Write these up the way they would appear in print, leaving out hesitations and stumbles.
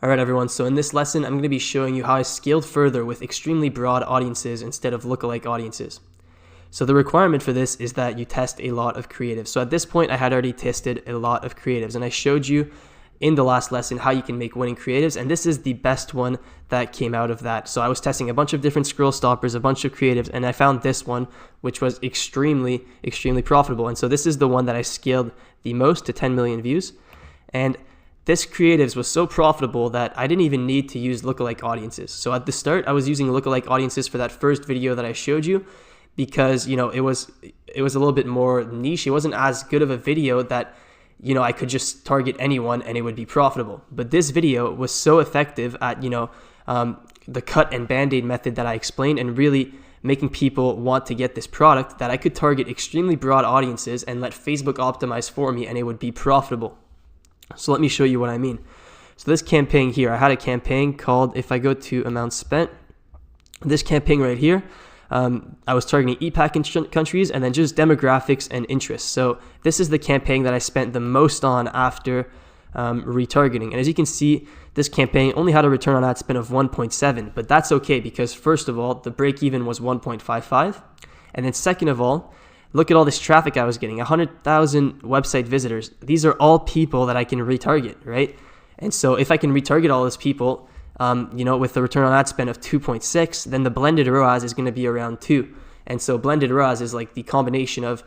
All right, everyone. So in this lesson, I'm going to be showing you how I scaled further with extremely broad audiences instead of lookalike audiences. So the requirement for this is that you test a lot of creatives. So at this point, I had already tested a lot of creatives, and I showed you in the last lesson how you can make winning creatives, and this is the best one that came out of that. So I was testing a bunch of different scroll stoppers, a bunch of creatives, and I found this one, which was extremely profitable. And so this is the one that I scaled the most to 10 million views. And this creatives was so profitable that I didn't even need to use lookalike audiences. So at the start, I was using lookalike audiences for that first video that I showed you because, it was a little bit more niche. It wasn't as good of a video that, I could just target anyone and it would be profitable. But this video was so effective at, the cut and band-aid method that I explained and really making people want to get this product that I could target extremely broad audiences and let Facebook optimize for me and it would be profitable. So let me show you what I mean. So this campaign here, I had a campaign called, if I go to amount spent, this campaign right here, I was targeting EPAC countries and then just demographics and interests. So this is the campaign that I spent the most on after retargeting. And as you can see, this campaign only had a return on ad spend of 1.7, but that's okay because first of all, the break even was 1.55. And then second of all, look at all this traffic I was getting, 100,000 website visitors. These are all people that I can retarget, right? And so if I can retarget all those people, with the return on ad spend of 2.6, then the blended ROAS is going to be around 2. And so blended ROAS is like the combination of,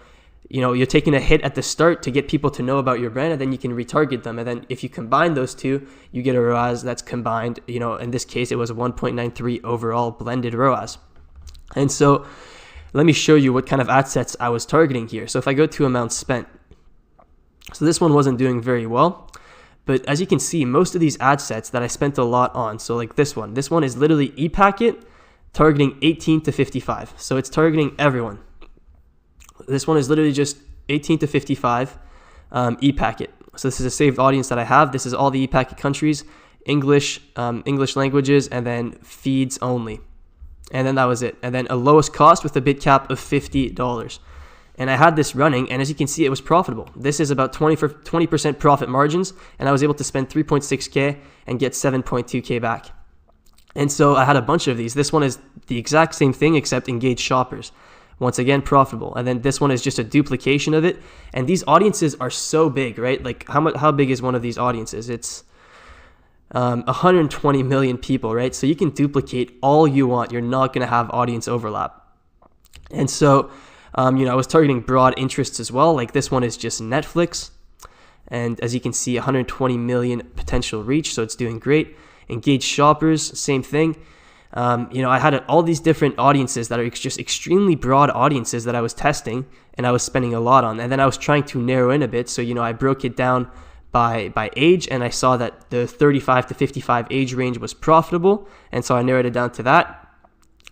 you're taking a hit at the start to get people to know about your brand, and then you can retarget them. And then if you combine those two, you get a ROAS that's combined, in this case, it was 1.93 overall blended ROAS. And so let me show you what kind of ad sets I was targeting here. So if I go to amount spent, so this one wasn't doing very well, but as you can see, most of these ad sets that I spent a lot on, so like this one is literally ePacket targeting 18 to 55. So it's targeting everyone. This one is literally just 18 to 55 ePacket. So this is a saved audience that I have. This is all the ePacket countries, English languages, and then feeds only. And then that was it. And then a lowest cost with a bid cap of $50. And I had this running, and as you can see, it was profitable. This is about 20% profit margins, and I was able to spend 3.6K and get 7.2K back. And so I had a bunch of these. This one is the exact same thing except engaged shoppers. Once again, profitable. And then this one is just a duplication of it. And these audiences are so big, right? Like how big is one of these audiences? It's 120 million people, right? So you can duplicate all you want. You're not going to have audience overlap. And so, I was targeting broad interests as well. Like this one is just Netflix. And as you can see, 120 million potential reach. So it's doing great. Engaged shoppers, same thing. I had all these different audiences that are just extremely broad audiences that I was testing and I was spending a lot on. And then I was trying to narrow in a bit. So, I broke it down by age, and I saw that the 35 to 55 age range was profitable, and so I narrowed it down to that.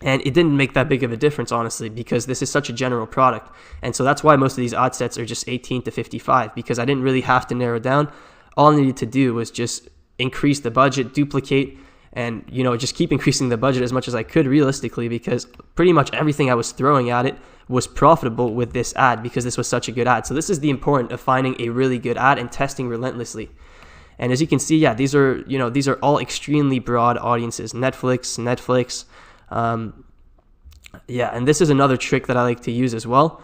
And it didn't make that big of a difference, honestly, because this is such a general product. And so that's why most of these ad sets are just 18 to 55, because I didn't really have to narrow down. All I needed to do was just increase the budget, duplicate, and just keep increasing the budget as much as I could realistically, because pretty much everything I was throwing at it was profitable with this ad because this was such a good ad. So this is the important of finding a really good ad and testing relentlessly. And as you can see, these are all extremely broad audiences. Netflix. And this is another trick that I like to use as well.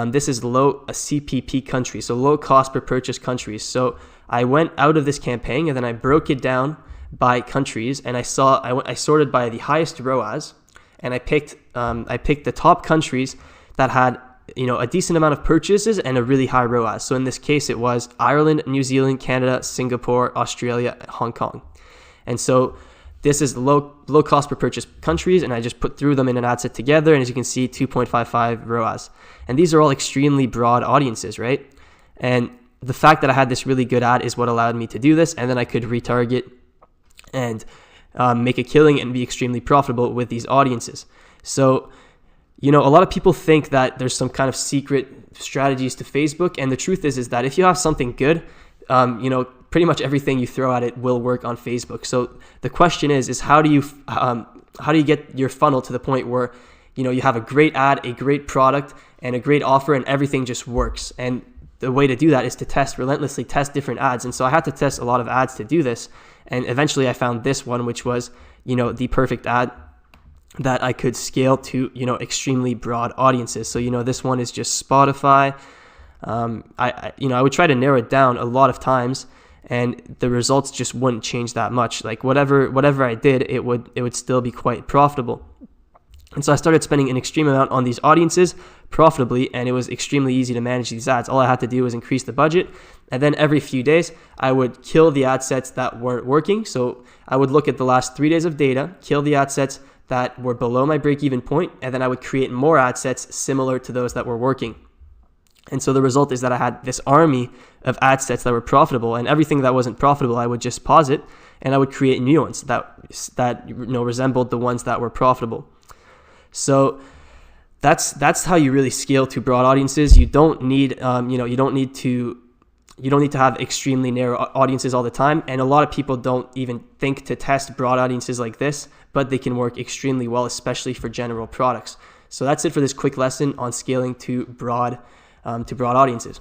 This is a CPP country, so low cost per purchase countries. So I went out of this campaign and then I broke it down by countries, and I sorted by the highest ROAS, and I picked the top countries that had a decent amount of purchases and a really high ROAS. So in this case, it was Ireland, New Zealand, Canada, Singapore, Australia, Hong Kong. And so this is low cost per purchase countries, and I just threw them in an ad set together, and as you can see, 2.55 ROAS. And these are all extremely broad audiences, right? And the fact that I had this really good ad is what allowed me to do this, and then I could retarget and make a killing and be extremely profitable with these audiences. So, a lot of people think that there's some kind of secret strategies to Facebook, and the truth is that if you have something good, pretty much everything you throw at it will work on Facebook. So the question is how do you get your funnel to the point where you have a great ad, a great product, and a great offer, and everything just works? And the way to do that is to relentlessly test different ads. And so I had to test a lot of ads to do this. And eventually I found this one, which was, the perfect ad that I could scale to, extremely broad audiences. So, this one is just Spotify. I would try to narrow it down a lot of times, and the results just wouldn't change that much. Like whatever I did, it would still be quite profitable. And so I started spending an extreme amount on these audiences profitably, and it was extremely easy to manage these ads. All I had to do was increase the budget, and then every few days I would kill the ad sets that weren't working. So I would look at the last 3 days of data, kill the ad sets that were below my break-even point, and then I would create more ad sets similar to those that were working. And so the result is that I had this army of ad sets that were profitable, and everything that wasn't profitable, I would just pause it, and I would create new ones that resembled the ones that were profitable. So that's how you really scale to broad audiences. You don't need you don't need to have extremely narrow audiences all the time. And a lot of people don't even think to test broad audiences like this, but they can work extremely well, especially for general products. So that's it for this quick lesson on scaling to broad audiences.